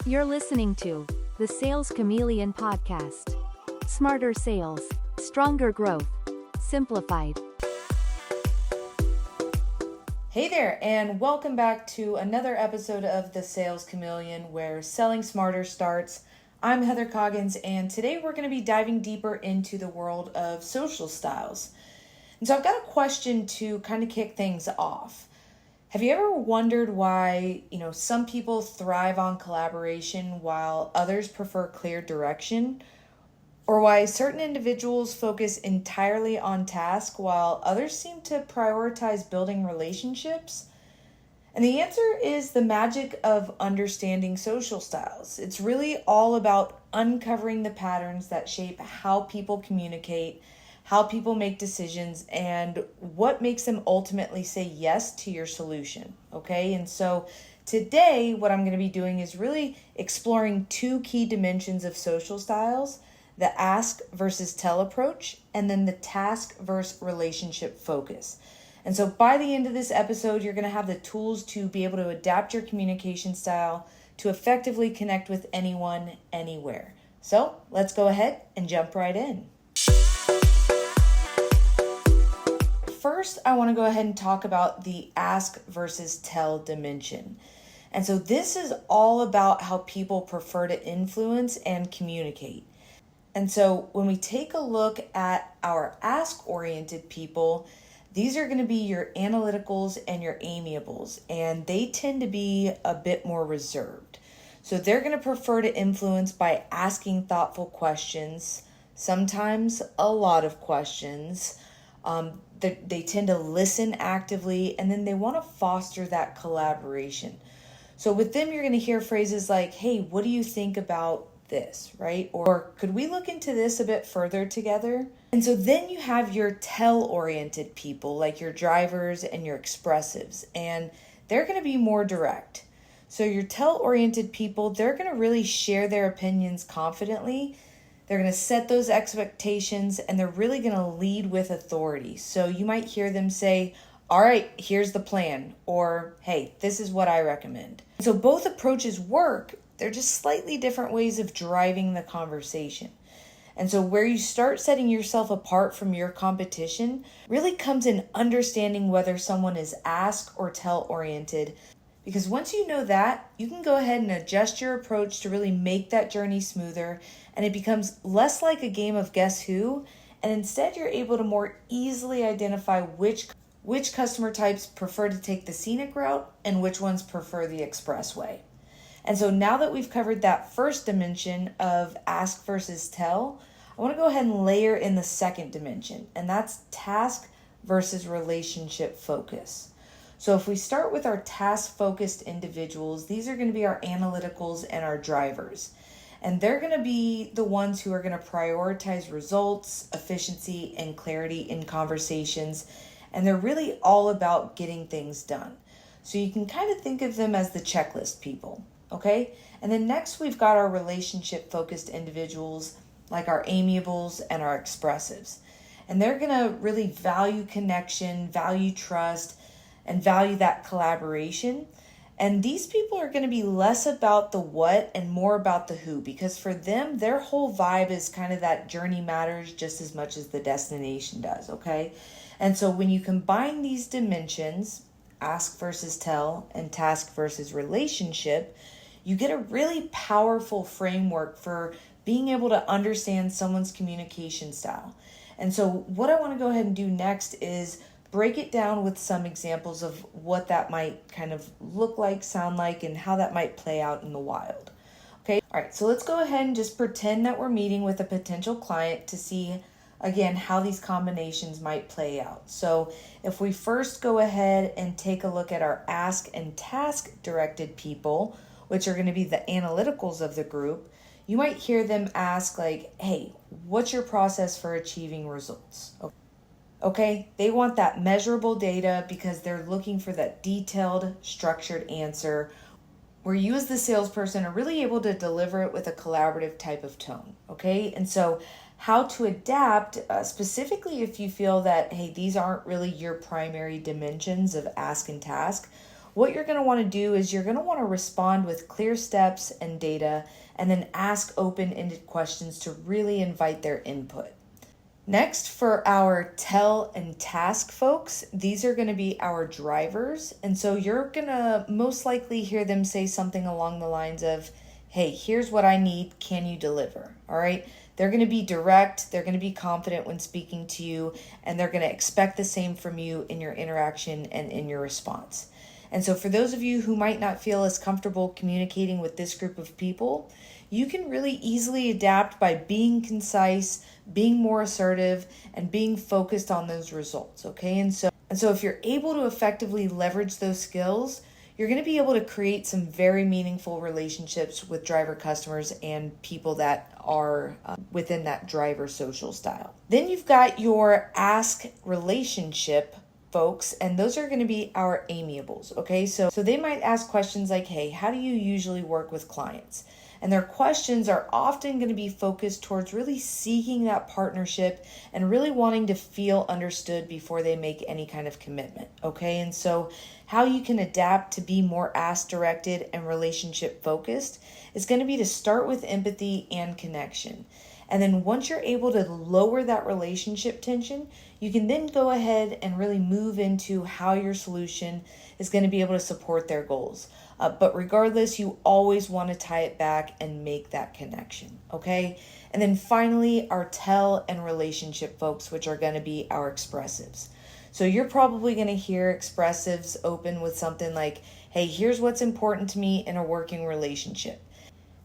You're listening to the Sales Chameleon Podcast. Smarter sales, stronger growth, simplified. Hey there, and welcome back to another episode of the Sales Chameleon, where selling smarter starts. I'm Heather Coggins, and today we're going to be diving deeper into the world of social styles. And so I've got a question to kind of kick things off. Have you ever wondered why, some people thrive on collaboration while others prefer clear direction? Or why certain individuals focus entirely on task while others seem to prioritize building relationships? And the answer is the magic of understanding social styles. It's really all about uncovering the patterns that shape how people communicate, how people make decisions, and what makes them ultimately say yes to your solution, okay? And so today, what I'm going to be doing is really exploring two key dimensions of social styles: the ask versus tell approach, and then the task versus relationship focus. And so by the end of this episode, you're going to have the tools to be able to adapt your communication style to effectively connect with anyone, anywhere. So let's go ahead and jump right in. First, I want to go ahead and talk about the ask versus tell dimension. And so this is all about how people prefer to influence and communicate. And so when we take a look at our ask-oriented people, these are going to be your analyticals and your amiables, and they tend to be a bit more reserved. So they're going to prefer to influence by asking thoughtful questions, sometimes a lot of questions. They tend to listen actively, and then they want to foster that collaboration. So with them, you're going to hear phrases like, hey, what do you think about this, right? Or could we look into this a bit further together? And so then you have your tell-oriented people, like your drivers and your expressives, and they're going to be more direct. So your tell-oriented people, they're going to really share their opinions confidently. They're going to set those expectations, and they're really going to lead with authority. So you might hear them say, all right, here's the plan, or hey, this is what I recommend. So both approaches work. They're just slightly different ways of driving the conversation. And so where you start setting yourself apart from your competition really comes in understanding whether someone is ask or tell oriented. Because once you know that, you can go ahead and adjust your approach to really make that journey smoother, and it becomes less like a game of guess who, and instead you're able to more easily identify which customer types prefer to take the scenic route and which ones prefer the expressway. And so now that we've covered that first dimension of ask versus tell, I want to go ahead and layer in the second dimension, and that's task versus relationship focus. So if we start with our task-focused individuals, these are going to be our analyticals and our drivers. And they're going to be the ones who are going to prioritize results, efficiency, and clarity in conversations. And they're really all about getting things done. So you can kind of think of them as the checklist people. Okay, and then next we've got our relationship-focused individuals like our amiables and our expressives. And they're going to really value connection, value trust, and value that collaboration. And these people are going to be less about the what and more about the who, because for them, their whole vibe is kind of that journey matters just as much as the destination does, okay? And so when you combine these dimensions, ask versus tell and task versus relationship, you get a really powerful framework for being able to understand someone's communication style. And so what I want to go ahead and do next is break it down with some examples of what that might kind of look like, sound like, and how that might play out in the wild. Okay, all right, so let's go ahead and just pretend that we're meeting with a potential client to see, again, how these combinations might play out. So if we first go ahead and take a look at our ask and task directed people, which are going to be the analyticals of the group, you might hear them ask like, hey, what's your process for achieving results? Okay, they want that measurable data because they're looking for that detailed, structured answer where you as the salesperson are really able to deliver it with a collaborative type of tone, okay? And so how to adapt, specifically if you feel that, hey, these aren't really your primary dimensions of ask and task, what you're going to want to do is you're going to want to respond with clear steps and data, and then ask open-ended questions to really invite their input. Next, for our tell and task folks, these are going to be our drivers. And so you're going to most likely hear them say something along the lines of, hey, here's what I need. Can you deliver? All right. They're going to be direct. They're going to be confident when speaking to you, and they're going to expect the same from you in your interaction and in your response. And so for those of you who might not feel as comfortable communicating with this group of people, you can really easily adapt by being concise, being more assertive, and being focused on those results, okay? And so if you're able to effectively leverage those skills, you're going to be able to create some very meaningful relationships with driver customers and people that are within that driver social style. Then you've got your ask relationship folks, and those are going to be our amiables, okay? So they might ask questions like, hey, how do you usually work with clients? And their questions are often going to be focused towards really seeking that partnership and really wanting to feel understood before they make any kind of commitment, okay? And so how you can adapt to be more ask-directed and relationship-focused is going to be to start with empathy and connection. And then once you're able to lower that relationship tension, you can then go ahead and really move into how your solution is going to be able to support their goals. But regardless, you always want to tie it back and make that connection, okay? And then finally, our tell and relationship folks, which are going to be our expressives. So you're probably going to hear expressives open with something like, hey, here's what's important to me in a working relationship.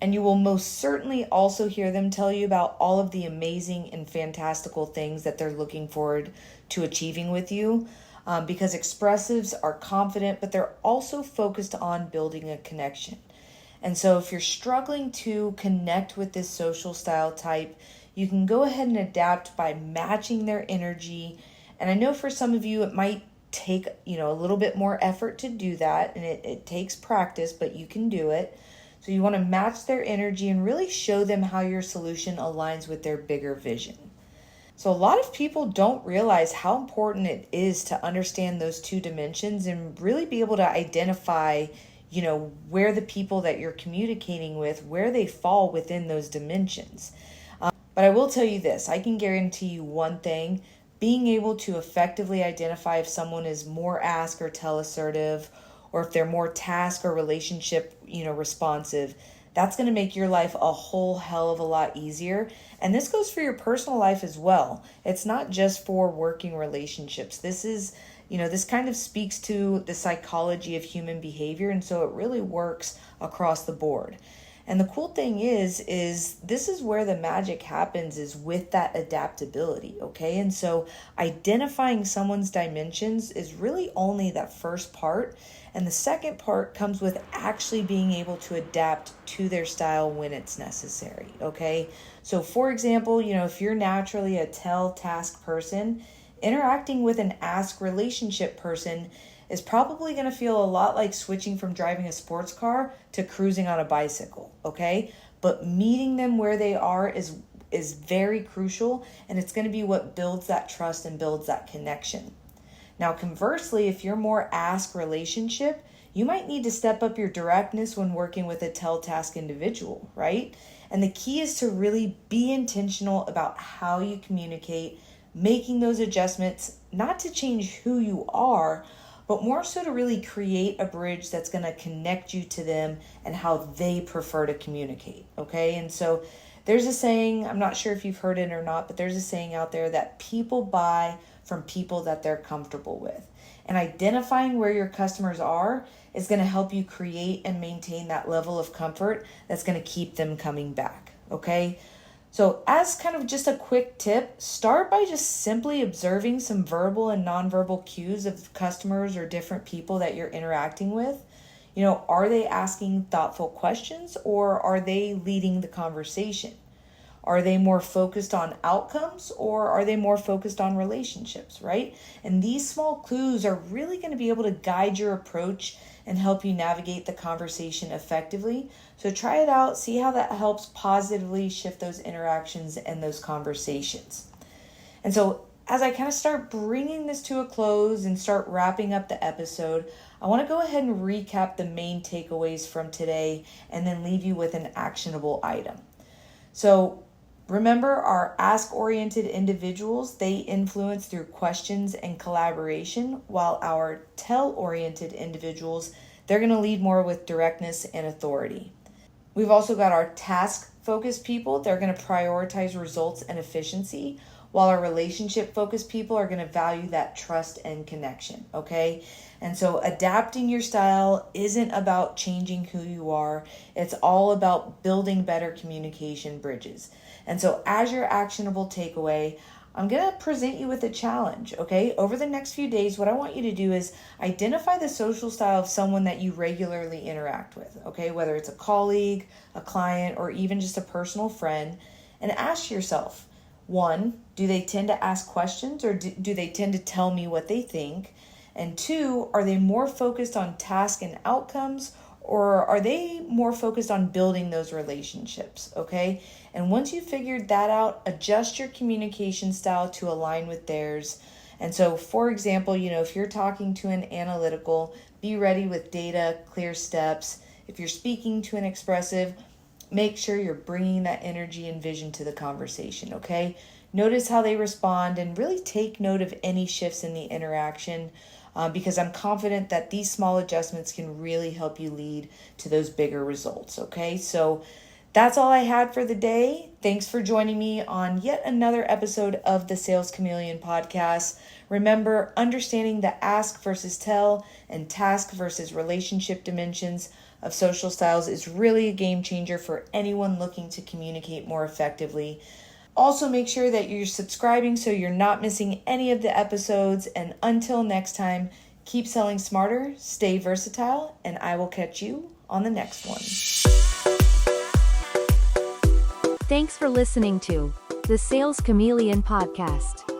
And you will most certainly also hear them tell you about all of the amazing and fantastical things that they're looking forward to achieving with you. Because expressives are confident, but they're also focused on building a connection. And so if you're struggling to connect with this social style type, you can go ahead and adapt by matching their energy. And I know for some of you, it might take, a little bit more effort to do that, and it takes practice, but you can do it. So you want to match their energy and really show them how your solution aligns with their bigger vision. So a lot of people don't realize how important it is to understand those two dimensions and really be able to identify, where the people that you're communicating with, where they fall within those dimensions. But I will tell you this, I can guarantee you one thing, being able to effectively identify if someone is more ask or tell assertive, or if they're more task or relationship, responsive, that's going to make your life a whole hell of a lot easier. And this goes for your personal life as well. It's not just for working relationships. This is, this kind of speaks to the psychology of human behavior. And so it really works across the board. And the cool thing is this is where the magic happens, is with that adaptability, okay? And so identifying someone's dimensions is really only that first part. And the second part comes with actually being able to adapt to their style when it's necessary, okay? So for example, if you're naturally a tell task person, interacting with an ask relationship person is probably going to feel a lot like switching from driving a sports car to cruising on a bicycle, okay? But meeting them where they are is very crucial, and it's going to be what builds that trust and builds that connection. Now, conversely, if you're more ask relationship, you might need to step up your directness when working with a tell task individual, right? And the key is to really be intentional about how you communicate, making those adjustments, not to change who you are, but more so to really create a bridge that's going to connect you to them and how they prefer to communicate, okay? And so there's a saying, I'm not sure if you've heard it or not, but there's a saying out there that people buy from people that they're comfortable with. And identifying where your customers are is going to help you create and maintain that level of comfort that's going to keep them coming back, okay? So as kind of just a quick tip, start by just simply observing some verbal and nonverbal cues of customers or different people that you're interacting with. Are they asking thoughtful questions, or are they leading the conversation? Are they more focused on outcomes, or are they more focused on relationships, right? And these small clues are really going to be able to guide your approach and help you navigate the conversation effectively. So try it out, see how that helps positively shift those interactions and those conversations. And so as I kind of start bringing this to a close and start wrapping up the episode, I want to go ahead and recap the main takeaways from today and then leave you with an actionable item. So remember, our ask-oriented individuals, they influence through questions and collaboration, while our tell-oriented individuals, they're going to lead more with directness and authority. We've also got our task-focused people. They're going to prioritize results and efficiency, while our relationship-focused people are going to value that trust and connection, okay? And so adapting your style isn't about changing who you are. It's all about building better communication bridges. And so as your actionable takeaway, I'm going to present you with a challenge, okay? Over the next few days, what I want you to do is identify the social style of someone that you regularly interact with, okay? Whether it's a colleague, a client, or even just a personal friend, and ask yourself, one, do they tend to ask questions, or do they tend to tell me what they think? And two, are they more focused on task and outcomes, or are they more focused on building those relationships, okay? And once you figured that out, adjust your communication style to align with theirs. And so, for example, if you're talking to an analytical, be ready with data, clear steps. If you're speaking to an expressive, make sure you're bringing that energy and vision to the conversation, okay? Notice how they respond and really take note of any shifts in the interaction, because I'm confident that these small adjustments can really help you lead to those bigger results, okay? So that's all I had for the day. Thanks for joining me on yet another episode of the Sales Chameleon Podcast. Remember, understanding the ask versus tell and task versus relationship dimensions of social styles is really a game changer for anyone looking to communicate more effectively. Also, make sure that you're subscribing so you're not missing any of the episodes. And until next time, keep selling smarter, stay versatile, and I will catch you on the next one. Thanks for listening to the Sales Chameleon Podcast.